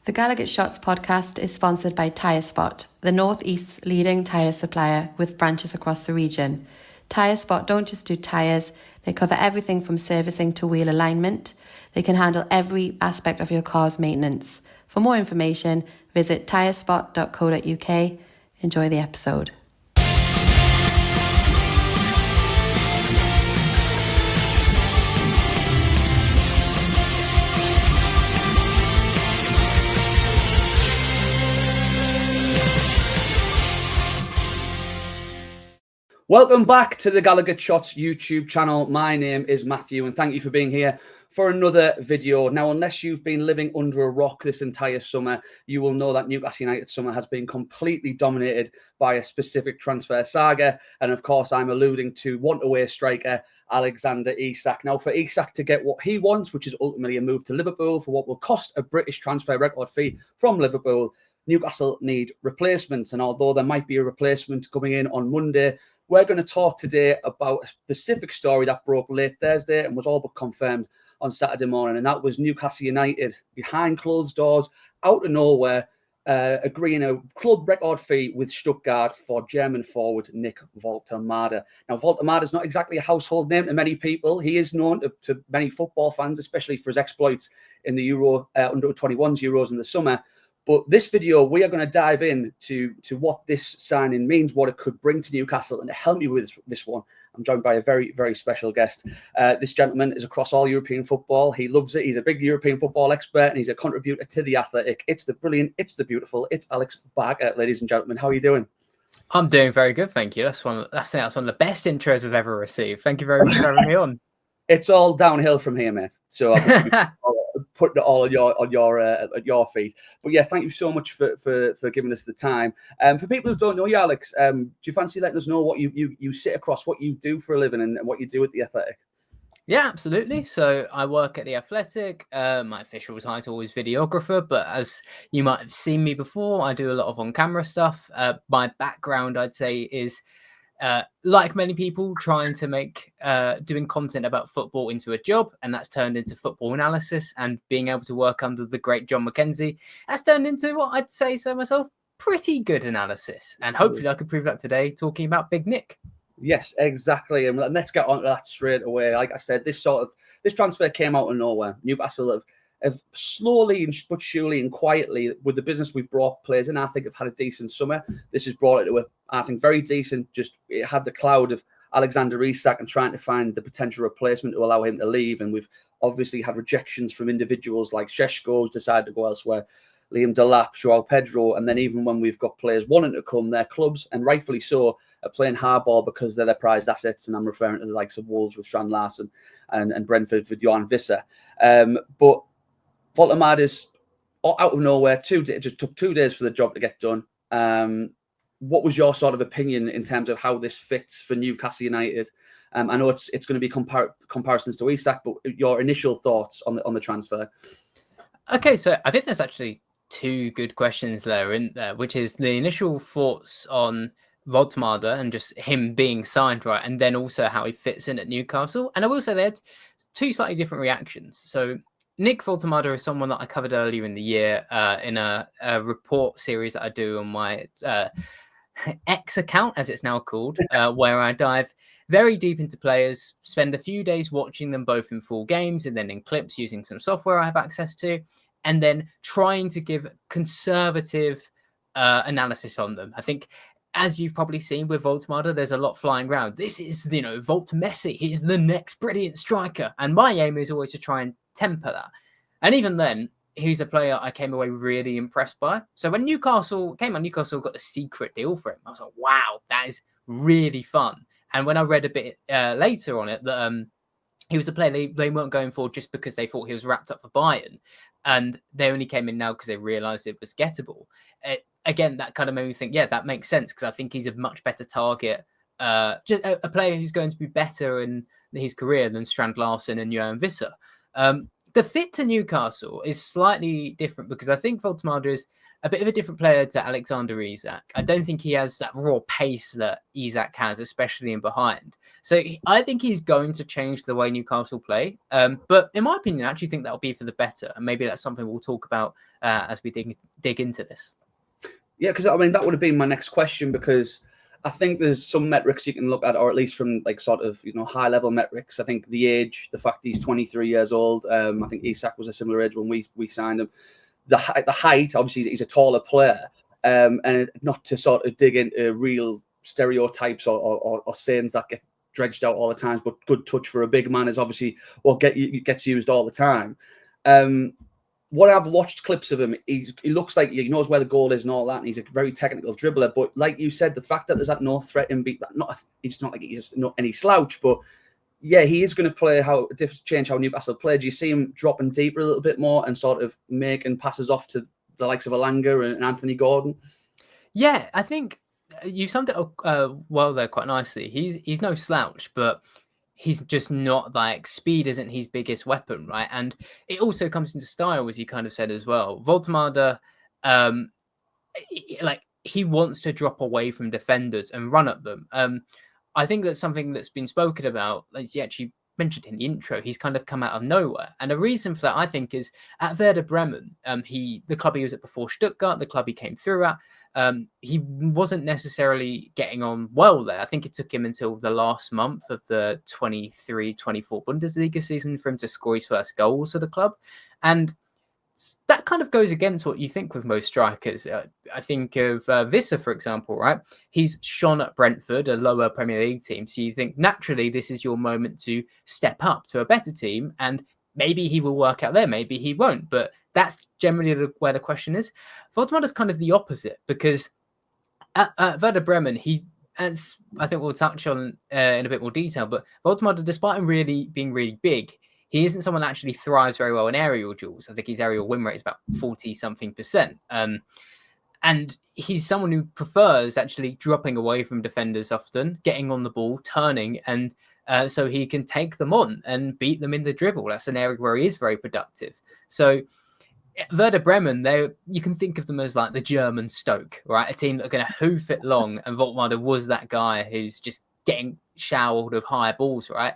The Gallagher Shots podcast is sponsored by Tyre Spot, the Northeast's leading tyre supplier with branches across the region. Tyre Spot don't just do tyres, they cover everything from servicing to wheel alignment. They can handle every aspect of your car's maintenance. For more information, visit tyrespot.co.uk. Enjoy the episode. Welcome back to the Gallagher Shots YouTube channel. My name is Matthew and thank you for being here for another video. Now, unless you've been living under a rock this entire summer, you will know that Newcastle United summer has been completely dominated by a specific transfer saga. And of course, I'm alluding to want-away striker Alexander Isak. Now, for Isak to get what he wants, which is ultimately a move to Liverpool for what will cost a British transfer record fee from Liverpool, Newcastle need replacements. And although there might be a replacement coming in on Monday, we're going to talk today about a specific story that broke late Thursday and was all but confirmed on Saturday morning. And that was Newcastle United behind closed doors, out of nowhere, agreeing a club record fee with Stuttgart for German forward Nick Woltemade. Now, Woltemade is not exactly a household name to many people. He is known to many football fans, especially for his exploits in the under-21s Euros in the summer. But this video, we are going to dive in to what this signing means, what it could bring to Newcastle. And to help me with this one, I'm joined by a very, very special guest. This gentleman is across all European football. He loves it. He's a big European football expert, and he's a contributor to The Athletic. It's the brilliant, it's the beautiful, it's Alex Barker, ladies and gentlemen. How are you doing? I'm doing very good, thank you. That's one of the best intros I've ever received. Thank you very much for having me on. It's all downhill from here, mate. So putting it all at your feet. But yeah, thank you so much for giving us the time. For people who don't know you, Alex, do you fancy letting us know what you sit across, what you do for a living, and what you do at The Athletic? Yeah, absolutely. So I work at The Athletic. My official title is videographer, but as you might have seen me before, I do a lot of on-camera stuff. My background, I'd say, is like many people, trying to make doing content about football into a job, and that's turned into football analysis. And being able to work under the great John McKenzie, that's turned into what I'd say so myself, pretty good analysis. And hopefully I could prove that today talking about Big Nick. Yes, exactly. And let's get on to that straight away. Like I said, this transfer came out of nowhere. Newcastle have slowly but surely and quietly, with the business we've brought players in, I think have had a decent summer. This has brought it to I think, very decent. Just it had the cloud of Alexander Isak and trying to find the potential replacement to allow him to leave. And we've obviously had rejections from individuals like Šeško, who's decided to go elsewhere, Liam Delap, Joao Pedro, and then even when we've got players wanting to come, their clubs, and rightfully so, are playing hardball because they're their prized assets. And I'm referring to the likes of Wolves with Strand Larsen and Brentford with Johan Visser. But Woltemade is out of nowhere. Just took 2 days for the job to get done. What was your sort of opinion in terms of how this fits for Newcastle United? I know it's going to be comparisons to Isak, but your initial thoughts on the transfer. Okay, so I think there's actually two good questions there in there, which is the initial thoughts on Woltemade and just him being signed, right, and then also how he fits in at Newcastle. And I will say they had two slightly different reactions. So Nick Woltemade is someone that I covered earlier in the year in a report series that I do on my X account, as it's now called, where I dive very deep into players, spend a few days watching them both in full games and then in clips using some software I have access to, and then trying to give conservative analysis on them. I think, as you've probably seen with Woltemade, there's a lot flying around. This is, Volt Messi. He's the next brilliant striker. And my aim is always to try and temper that. And even then, he's a player I came away really impressed by. So when Newcastle got a secret deal for him, I was like, wow, that is really fun. And when I read a bit later on it, that he was a player they weren't going for just because they thought he was wrapped up for Bayern. And they only came in now because they realised it was gettable. Again, that kind of made me think, yeah, that makes sense, because I think he's a much better target. Just a player who's going to be better in his career than Strand Larsen and Johan Visser. the fit to Newcastle is slightly different because I think Woltemade is a bit of a different player to Alexander Isak. I don't think he has that raw pace that Isak has, especially in behind. So I think he's going to change the way Newcastle play. But in my opinion, I actually think that'll be for the better. And maybe that's something we'll talk about as we dig into this. Yeah, because I mean, that would have been my next question, because I think there's some metrics you can look at, or at least from like sort of, high level metrics. I think the age, the fact he's 23 years old. I think Isak was a similar age when we signed him. The height, obviously, he's a taller player. And not to sort of dig into real stereotypes or sayings that get dredged out all the time, but good touch for a big man is obviously what gets used all the time. What I've watched clips of him, he looks like he knows where the goal is and all that, and he's a very technical dribbler. But like you said, the fact that there's that no threat in it's not like he's not any slouch, but yeah, he is going to play change how Newcastle play. Do you see him dropping deeper a little bit more and sort of making passes off to the likes of Alanga and Anthony Gordon? Yeah, I think you summed it up well there quite nicely. He's no slouch, but he's just not like speed isn't his biggest weapon, right? And it also comes into style, as you kind of said as well. Woltemade, he wants to drop away from defenders and run at them. I think that's something that's been spoken about, as you actually mentioned in the intro. He's kind of come out of nowhere. And a reason for that, I think, is at Werder Bremen, the club he was at before Stuttgart, the club he came through at, he wasn't necessarily getting on well there. I think it took him until the last month of the 23-24 Bundesliga season for him to score his first goals for the club. And that kind of goes against what you think with most strikers. I think of Visser, for example, right? He's shone at Brentford, a lower Premier League team. So you think naturally this is your moment to step up to a better team, and maybe he will work out there, maybe he won't. But that's generally where the question is. Woltemade is kind of the opposite, because at Werder Bremen, as I think we'll touch on in a bit more detail, but Woltemade, despite him being really big, he isn't someone that actually thrives very well in aerial duels. I think his aerial win rate is about 40-something%. And he's someone who prefers actually dropping away from defenders often, getting on the ball, turning, and so he can take them on and beat them in the dribble. That's an area where he is very productive. So Werder Bremen, you can think of them as like the German Stoke, right? A team that are going to hoof it long, and Woltemade was that guy who's just getting showered of high balls, right?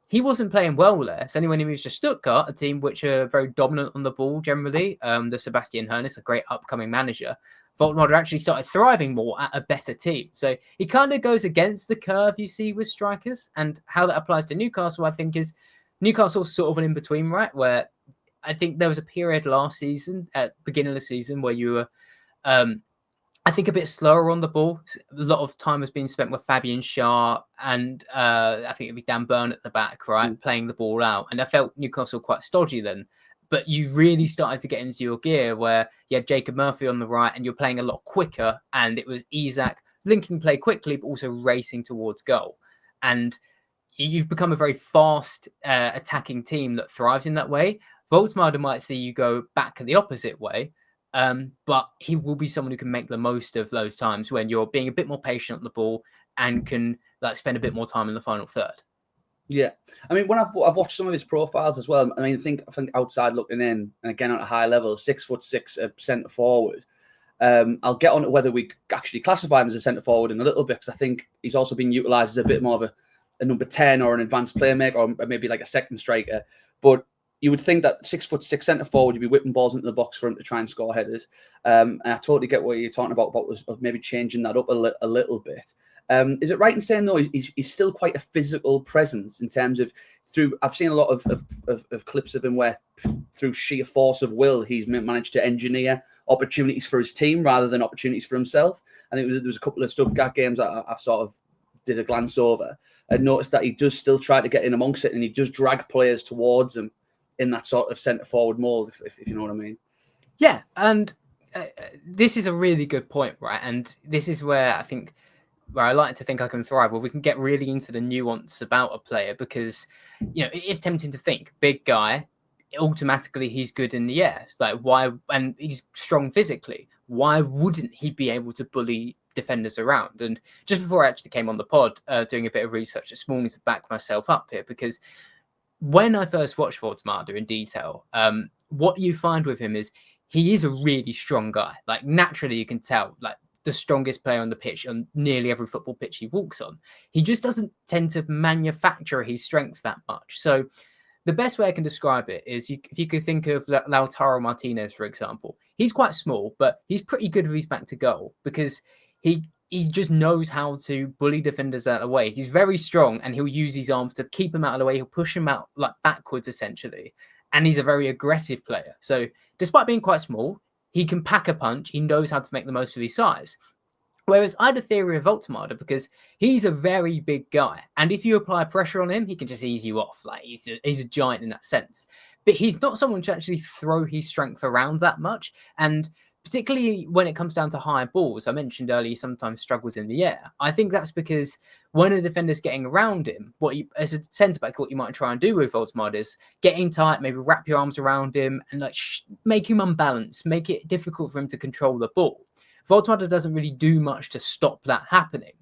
He wasn't playing well there. So when he moves to Stuttgart, a team which are very dominant on the ball generally, the Sebastian Hoeneß, a great upcoming manager, Woltemade actually started thriving more at a better team. So he kind of goes against the curve you see with strikers, and how that applies to Newcastle, I think, is Newcastle's sort of an in-between, right? Where I think there was a period last season, at the beginning of the season, where you were, I think, a bit slower on the ball. A lot of time has been spent with Fabian Schär and I think it'd be Dan Burn at the back, right, playing the ball out. And I felt Newcastle quite stodgy then. But you really started to get into your gear where you had Jacob Murphy on the right and you're playing a lot quicker. And it was Isak linking play quickly, but also racing towards goal. And you've become a very fast attacking team that thrives in that way. Woltemade might see you go back the opposite way. But he will be someone who can make the most of those times when you're being a bit more patient on the ball and can spend a bit more time in the final third. Yeah, I mean, when I've watched some of his profiles as well, I mean, I think outside looking in, and again at a high level, 6'6", centre forward. I'll get on to whether we actually classify him as a centre forward in a little bit, because I think he's also been utilised as a bit more of a number 10 or an advanced playmaker, or maybe like a second striker. But you would think that 6'6" centre forward, you'd be whipping balls into the box for him to try and score headers. And I totally get what you're talking about maybe changing that up a little bit. Is it right in saying, though, he's still quite a physical presence in terms of I've seen a lot of clips of him where through sheer force of will, he's managed to engineer opportunities for his team rather than opportunities for himself. I think there was a couple of Stuttgart games that I sort of did a glance over and noticed that he does still try to get in amongst it, and he does drag players towards him in that sort of centre forward mold, if you know what I mean. Yeah, and this is a really good point, right? And this is where I think, where I like to think I can thrive, where we can get really into the nuance about a player, because, it is tempting to think, big guy, automatically he's good in the air. It's like, why? And he's strong physically. Why wouldn't he be able to bully defenders around? And just before I actually came on the pod, doing a bit of research this morning to back myself up here, because when I first watched Woltemade in detail, what you find with him is he is a really strong guy. Like naturally, you can tell, like the strongest player on the pitch on nearly every football pitch he walks on. He just doesn't tend to manufacture his strength that much. So the best way I can describe it is if you could think of Lautaro Martinez, for example. He's quite small, but he's pretty good with his back to goal because he just knows how to bully defenders out of the way. He's very strong and he'll use his arms to keep them out of the way. He'll push them out like backwards, essentially. And he's a very aggressive player. So despite being quite small, he can pack a punch. He knows how to make the most of his size. Whereas I had a theory of Voltemade because he's a very big guy. And if you apply pressure on him, he can just ease you off. Like he's a giant in that sense. But he's not someone to actually throw his strength around that much. And particularly when it comes down to high balls, I mentioned earlier, he sometimes struggles in the air. I think that's because when a defender's getting around him, as a centre back, what you might try and do with Voltemade is getting tight, maybe wrap your arms around him and like make him unbalanced, make it difficult for him to control the ball. Voltemade doesn't really do much to stop that happening.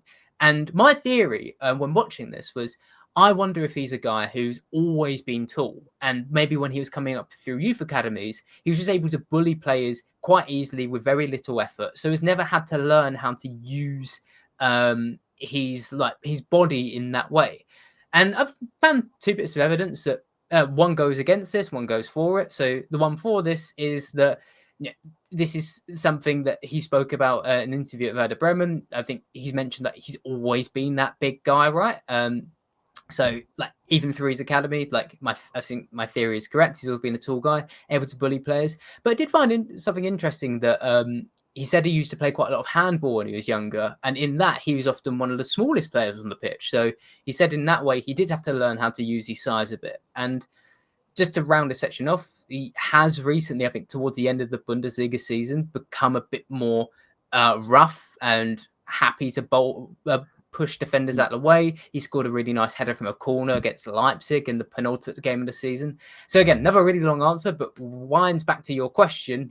And my theory when watching this was, I wonder if he's a guy who's always been tall. And maybe when he was coming up through youth academies, he was just able to bully players quite easily with very little effort. So he's never had to learn how to use his body in that way. And I've found two bits of evidence that one goes against this, one goes for it. So the one for this is that this is something that he spoke about in an interview at Werder Bremen. I think he's mentioned that he's always been that big guy, right? So, like, even through his academy, like, I think my theory is correct. He's always been a tall guy, able to bully players. But I did find something interesting that he said he used to play quite a lot of handball when he was younger. And in that, he was often one of the smallest players on the pitch. So he said in that way, he did have to learn how to use his size a bit. And just to round this section off, he has recently, I think, towards the end of the Bundesliga season, become a bit more rough and happy to push defenders out of the way. He scored a really nice header from a corner against Leipzig in the penultimate game of the season. So again, another really long answer, but winds back to your question,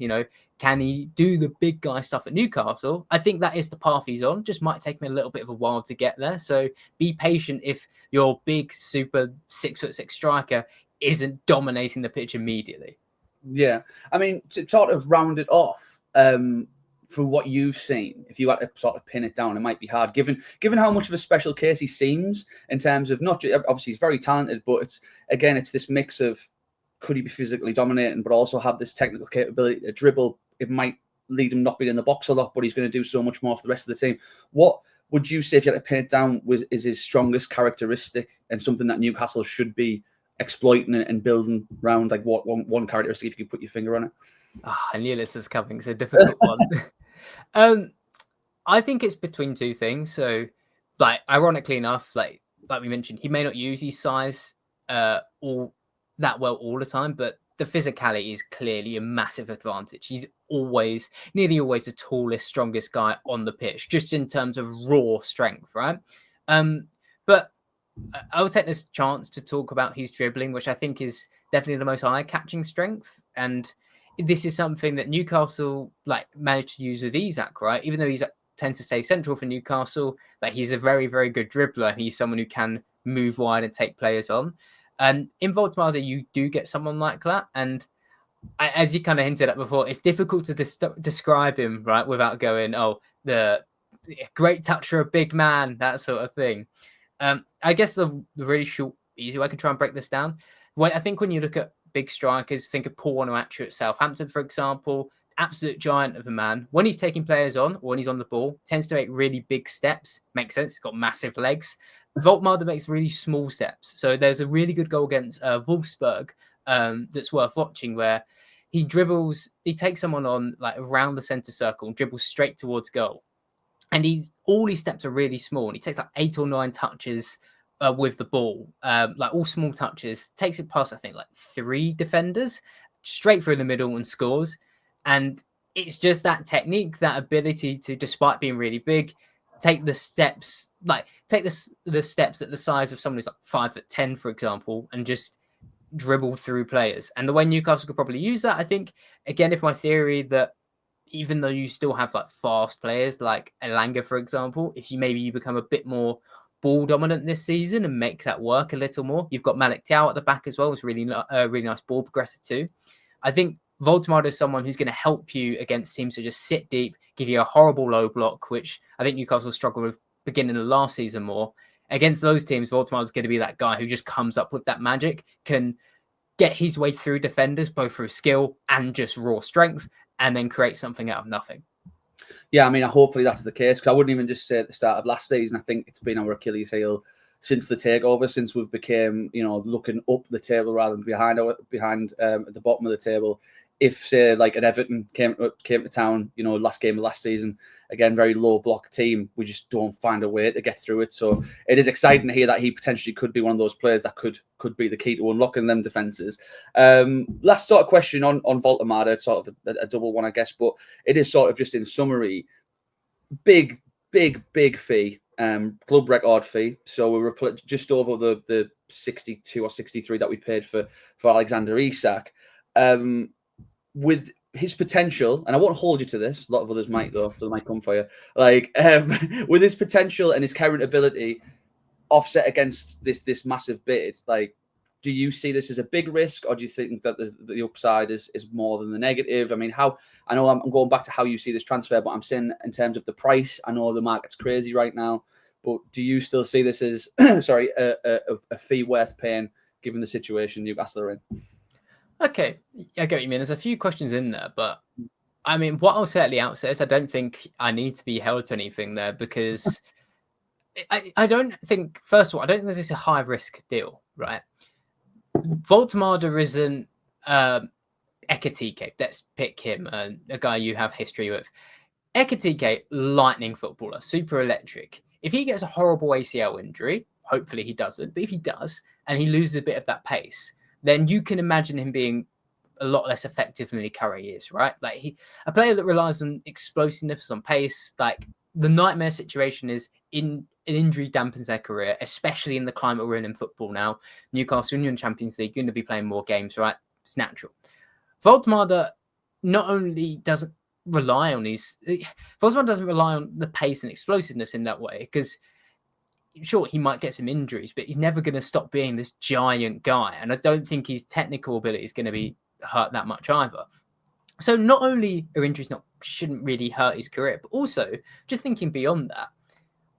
can he do the big guy stuff at Newcastle? I think that is the path he's on. Just might take me a little bit of a while to get there. So be patient if your big, super 6'6" striker isn't dominating the pitch immediately. Yeah. I mean, to sort of round it off, for what you've seen, if you had to sort of pin it down, it might be hard, given how much of a special case he seems in terms of not just, obviously he's very talented, but it's this mix of could he be physically dominating, but also have this technical capability to dribble. It might lead him not being in the box a lot, but he's going to do so much more for the rest of the team. What would you say, if you had to pin it down, is his strongest characteristic and something that Newcastle should be exploiting and building around? Like what one characteristic, if you could put your finger on it? I knew this was coming. It's a difficult one. I think it's between two things. So, like, ironically enough, like we mentioned, he may not use his size all that well all the time, but the physicality is clearly a massive advantage. He's nearly always the tallest, strongest guy on the pitch, just in terms of raw strength, right? But I will take this chance to talk about his dribbling, which I think is definitely the most eye-catching strength. And this is something that Newcastle managed to use with Isak, right? Even though he tends to stay central for Newcastle, he's a very, very good dribbler. He's someone who can move wide and take players on. And in Voltemade, you do get someone like that. And as you kind of hinted at before, it's difficult to describe him, right, without going, the great touch for a big man, that sort of thing. I guess the really short, easy way I can try and break this down. I think when you look at big strikers, think of Paul Onuachu at Southampton, for example, absolute giant of a man. When he's taking players on, or when he's on the ball, tends to make really big steps. Makes sense. He's got massive legs. Voltemade makes really small steps. So there's a really good goal against Wolfsburg that's worth watching, where he takes someone on around the centre circle and dribbles straight towards goal. And all his steps are really small, and he takes 8 or 9 touches with the ball, all small touches, takes it past, I think, 3 defenders, straight through the middle and scores. And it's just that technique, that ability to, despite being really big, take the steps, the steps at the size of someone who's 5'10", for example, and just dribble through players. And the way Newcastle could probably use that, I think, again, if my theory that even though you still have fast players like Elanga, for example, if you become a bit more ball dominant this season and make that work a little more. You've got Malik Thiaw at the back as well. It's really nice ball progressor too. I think Woltemade is someone who's going to help you against teams who just sit deep, give you a horrible low block, which I think Newcastle struggled with beginning of last season more. Against those teams, Woltemade is going to be that guy who just comes up with that magic, can get his way through defenders, both through skill and just raw strength, and then create something out of nothing. Yeah, I mean, hopefully that's the case, because I wouldn't even just say at the start of last season, I think it's been our Achilles heel since the takeover, since we've became, looking up the table rather than behind at the bottom of the table. If, say, like an Everton came to town, last game of last season, again, very low block team, we just don't find a way to get through it. So it is exciting to hear that he potentially could be one of those players that could be the key to unlocking them defences. Last sort of question on Woltemade, sort of a double one, I guess, but it is sort of just in summary, big fee, club record fee. So we were just over the 62 or 63 that we paid for Alexander Isak. With his potential, and I won't hold you to this, a lot of others might though, so they might come for you. Like, with his potential and his current ability offset against this massive bid, like, do you see this as a big risk, or do you think that the upside is more than the negative? I mean, I know I'm going back to how you see this transfer, but I'm saying in terms of the price, I know the market's crazy right now, but do you still see this as a fee worth paying given the situation Newcastle are in? Okay, I get what you mean. There's a few questions in there, but I mean, what I'll say at the outset is I don't think I need to be held to anything there, because I don't think, first of all, I don't think this is a high risk deal, right? Woltemade isn't Ekitike. Let's pick him, a guy you have history with. Ekitike, lightning footballer, super electric. If he gets a horrible ACL injury, hopefully he doesn't, but if he does, and he loses a bit of that pace, then you can imagine him being a lot less effective than he currently is, right? Like, a player that relies on explosiveness, on pace. Like, the nightmare situation is an injury dampens their career, especially in the climate we're in football now. Newcastle Union Champions League, going to be playing more games, right? It's natural. Woltemade not only doesn't rely on Woltemade doesn't rely on the pace and explosiveness in that way, because sure, he might get some injuries, but he's never going to stop being this giant guy. And I don't think his technical ability is going to be hurt that much either. So not only are injuries shouldn't really hurt his career, but also just thinking beyond that,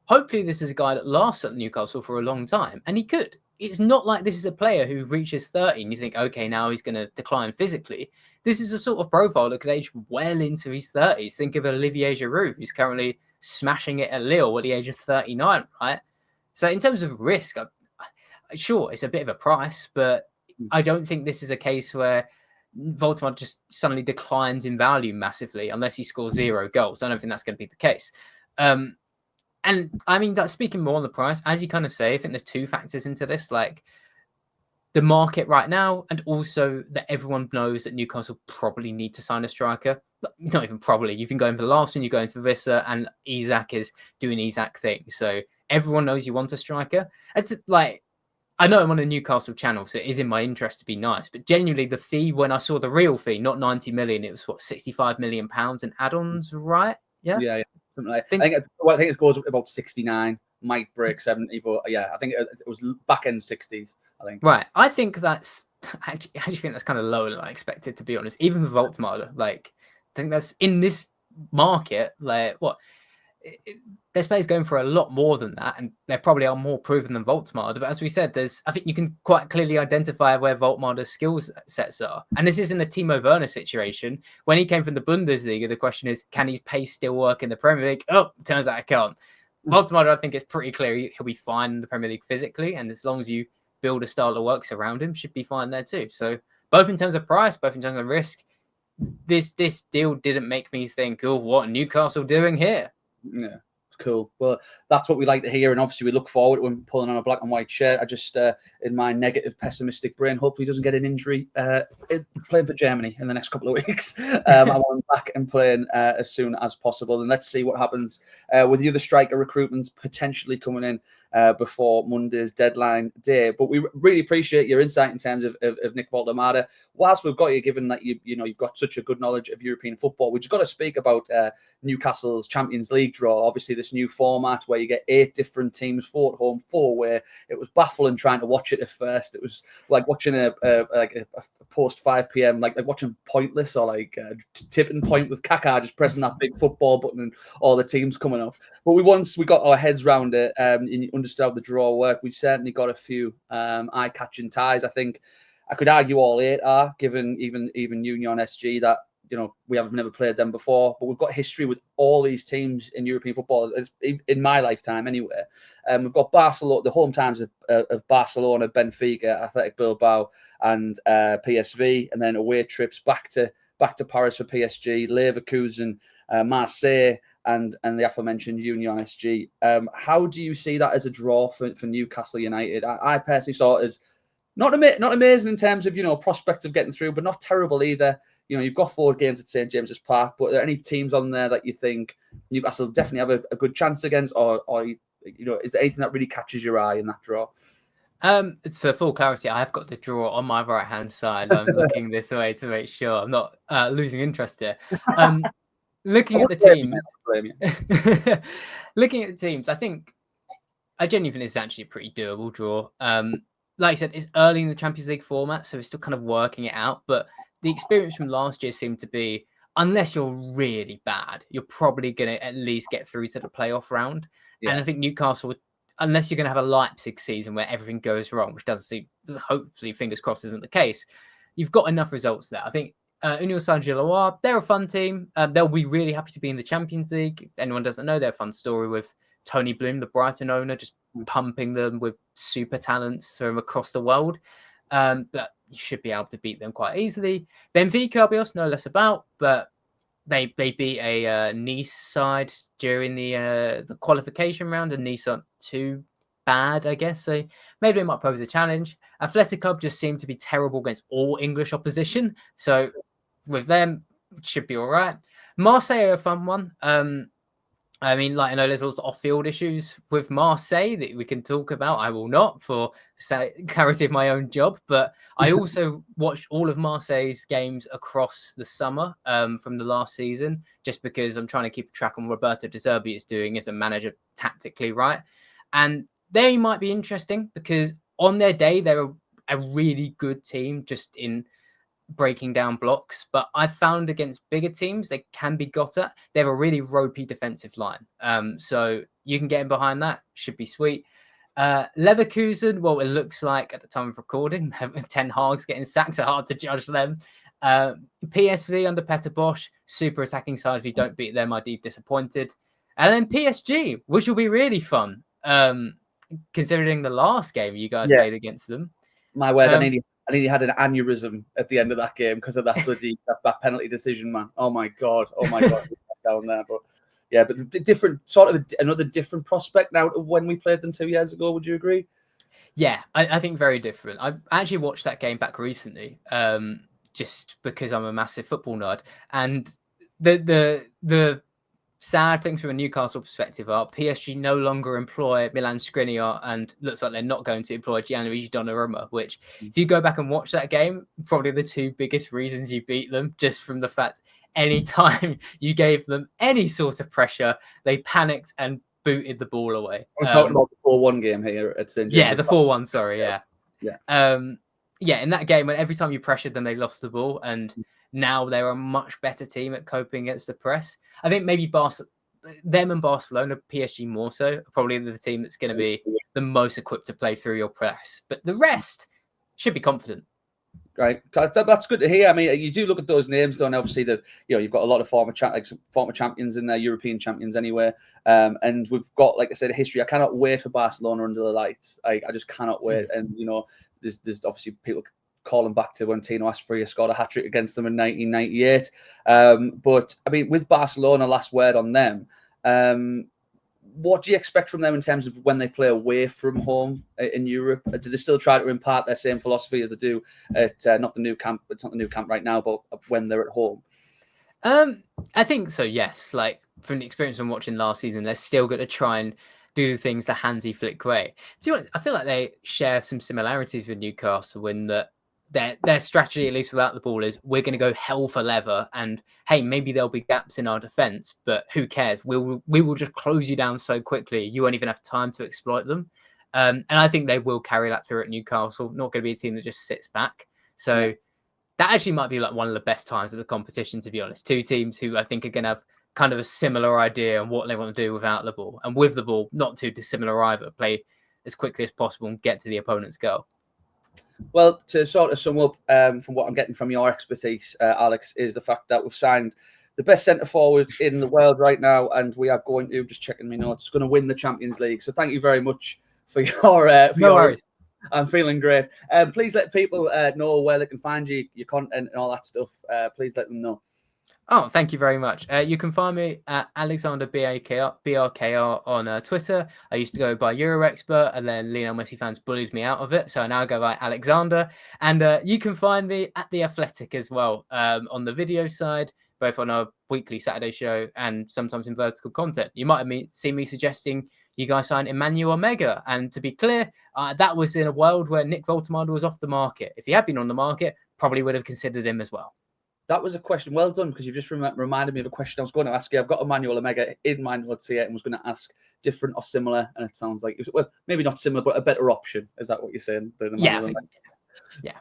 hopefully this is a guy that lasts at Newcastle for a long time, and he could. It's not like this is a player who reaches 30 and you think, okay, now he's going to decline physically. This is a sort of profile that could age well into his 30s. Think of Olivier Giroud, who's currently smashing it at Lille at the age of 39, right? So in terms of risk, sure, it's a bit of a price, but I don't think this is a case where Woltemade just suddenly declines in value massively unless he scores 0 goals. I don't think that's going to be the case. And I mean, that's speaking more on the price, as you kind of say, I think there's two factors into this, like the market right now, and also that everyone knows that Newcastle probably need to sign a striker. Not even probably. You've been going for Larson, you're going for Visser, and Isak is doing Isak things. So everyone knows you want a striker. It's like, I know I'm on a Newcastle channel, so it is in my interest to be nice. But genuinely, the fee, when I saw the real fee, not 90 million, it was what, 65 million pounds in add-ons, right? Yeah. Something like, I think it goes up to about 69, might break 70, but yeah, I think it was back end 60s. I think. Right. I think that's I actually think that's kind of lower than I expected, to be honest. Even with Woltemade, like, I think that's in this market, like what. There's players going for a lot more than that, and they probably are more proven than Woltemade. But as we said, I think you can quite clearly identify where Woltemade's skill sets are. And this isn't a Timo Werner situation. When he came from the Bundesliga, the question is, can his pace still work in the Premier League? Oh, turns out it can't. Woltemade, I think it's pretty clear he'll be fine in the Premier League physically, and as long as you build a style that works around him, should be fine there too. So both in terms of price, both in terms of risk, this deal didn't make me think, oh, what are Newcastle doing here? Yeah, cool. Well, that's what we like to hear, and obviously we look forward to him pulling on a black and white shirt. I just, in my negative, pessimistic brain, hopefully he doesn't get an injury playing for Germany in the next couple of weeks. I want him back and playing as soon as possible, and let's see what happens with the other striker recruitments potentially coming in before Monday's deadline day. But we really appreciate your insight in terms of Nick Woltemade. Whilst we've got you, given that you've got such a good knowledge of European football, we've just got to speak about Newcastle's Champions League draw. Obviously, this new format where you get 8 different teams, 4 at home, 4 away. It was baffling trying to watch it at first. It was like watching a post 5 p.m. like watching Pointless or tipping point with Kaká just pressing that big football button and all the teams coming up. But once we got our heads around it and understood how the draw worked, we certainly got a few eye-catching ties. I think I could argue all 8 are, given even Union SG that we have never played them before, but we've got history with all these teams in European football, in my lifetime anyway. We've got Barcelona, the home times of Barcelona, Benfica, Athletic Bilbao, and PSV, and then away trips back to Paris for PSG, Leverkusen, Marseille, and the aforementioned Union SG. How do you see that as a draw for Newcastle United? I personally saw it as not amazing in terms of prospect of getting through, but not terrible either. You've got 4 games at St James's Park, but are there any teams on there that you think Newcastle definitely have a good chance against, or is there anything that really catches your eye in that draw? It's for full clarity. I have got the draw on my right hand side. I'm looking this way to make sure I'm not losing interest here. Looking at the teams, I genuinely think it's actually a pretty doable draw. Like I said, it's early in the Champions League format, so we're still kind of working it out. But the experience from last year seemed to be, unless you're really bad, you're probably going to at least get through to the playoff round. Yeah. And I think Newcastle, unless you're going to have a Leipzig season where everything goes wrong, which doesn't seem, hopefully, fingers crossed, isn't the case, you've got enough results there. I think Union Saint-Gilloise, they're a fun team. They'll be really happy to be in the Champions League. If anyone doesn't know, they're a fun story with Tony Bloom, the Brighton owner, just pumping them with super talents from across the world. But you should be able to beat them quite easily. Benfica, I'll be honest, know less about, but they beat a Nice side during the qualification round, and Nice aren't too bad, I guess. So maybe they might pose a challenge. Athletic Club just seem to be terrible against all English opposition. So with them, it should be all right. Marseille are a fun one. I mean, I know there's a lot of off-field issues with Marseille that we can talk about. I will not, for clarity of my own job. But I also watched all of Marseille's games across the summer from the last season, just because I'm trying to keep track on what Roberto De Zerbi is doing as a manager tactically, right? And they might be interesting because on their day, they're a really good team just in breaking down blocks, but I found against bigger teams they can be got at. They have a really ropey defensive line, so you can get in behind that. Should be sweet. Leverkusen, well, it looks like at the time of recording, Ten Hag's getting sacked, so hard to judge them. PSV under Peter Bosch, super attacking side. If you don't beat them, I'd be disappointed. And then PSG, which will be really fun, considering the last game you guys played against them. My word, I nearly had an aneurysm at the end of that game because of that bloody that penalty decision, man. Oh my god, down there. But yeah, but different sort of another different prospect now to when we played them 2 years ago. Would you agree? Yeah, I think very different. I actually watched that game back recently, just because I'm a massive football nerd, and the sad things from a Newcastle perspective are PSG no longer employ Milan Skriniar, and looks like they're not going to employ Gianluigi Donnarumma, which if you go back and watch that game, probably the 2 biggest reasons you beat them, just from the fact anytime you gave them any sort of pressure, they panicked and booted the ball away. I'm talking about the 4-1 game here at St. James. Yeah, the 4-1, sorry, yeah. Yeah, in that game, when every time you pressured them, they lost the ball, and now they're a much better team at coping against the press. I think maybe them and Barcelona, PSG more so, are probably the team that's going to be the most equipped to play through your press. But the rest should be confident. Right, that's good to hear. I mean, you do look at those names, though, and obviously you've got a lot of former champions in there, European champions anyway, and we've got, like I said, a history. I cannot wait for Barcelona under the lights. I just cannot wait. And there's obviously people calling back to when Tino Asprilla scored a hat-trick against them in 1998. But I mean, with Barcelona, last word on them. What do you expect from them in terms of when they play away from home in Europe? Do they still try to impart their same philosophy as they do at not the new camp? It's not the new camp right now, but when they're at home. I think so. Yes, like from the experience from watching last season, they're still going to try and do the things the handsy flick way. Do you know what? I feel like they share some similarities with Newcastle in that their strategy, at least without the ball, is we're going to go hell for leather, and hey, maybe there'll be gaps in our defence, but who cares? We will just close you down so quickly you won't even have time to exploit them. And I think they will carry that through at Newcastle. Not going to be a team that just sits back. So that actually might be like one of the best times of the competition, to be honest. Two teams who I think are going to have kind of a similar idea on what they want to do without the ball, and with the ball, not too dissimilar either. Play as quickly as possible and get to the opponent's goal. Well, to sort of sum up from what I'm getting from your expertise, Alex, is the fact that we've signed the best centre forward in the world right now, and we are going to, just checking my notes, going to win the Champions League. So thank you very much for your No worries. I'm feeling great. Please let people know where they can find you, your content and all that stuff. Please let them know. Oh, thank you very much. You can find me at Alexander BRKR on Twitter. I used to go by Euro-Expert, and then Lionel Messi fans bullied me out of it, so I now go by Alexander. And you can find me at The Athletic as well, on the video side, both on our weekly Saturday show and sometimes in vertical content. You might have seen me suggesting you guys sign Emmanuel Omega. And to be clear, that was in a world where Nick Woltemade was off the market. If he had been on the market, probably would have considered him as well. That was a question. Well done, because you've just reminded me of a question I was going to ask you. I've got Emmanuel Omega in my notes here and was going to ask different or similar. And it sounds like, well, maybe not similar, but a better option. Is that what you're saying? Yeah.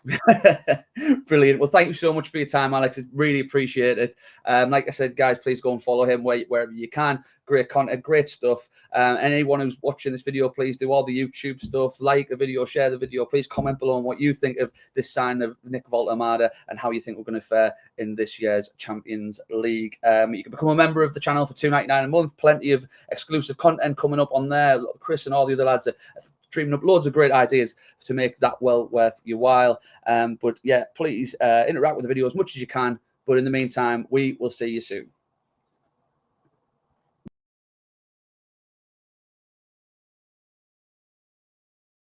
Brilliant. Well, thank you so much for your time, Alex. I really appreciate it. Like I said, guys, please go and follow him wherever you can. Great content, great stuff. Anyone who's watching this video, please do all the YouTube stuff. Like the video, share the video. Please comment below on what you think of this sign of Nick Woltemade and how you think we're going to fare in this year's Champions League. You can become a member of the channel for $2.99 a month. Plenty of exclusive content coming up on there. Chris and all the other lads are dreaming up loads of great ideas to make that well worth your while. But yeah, please interact with the video as much as you can. But in the meantime, we will see you soon.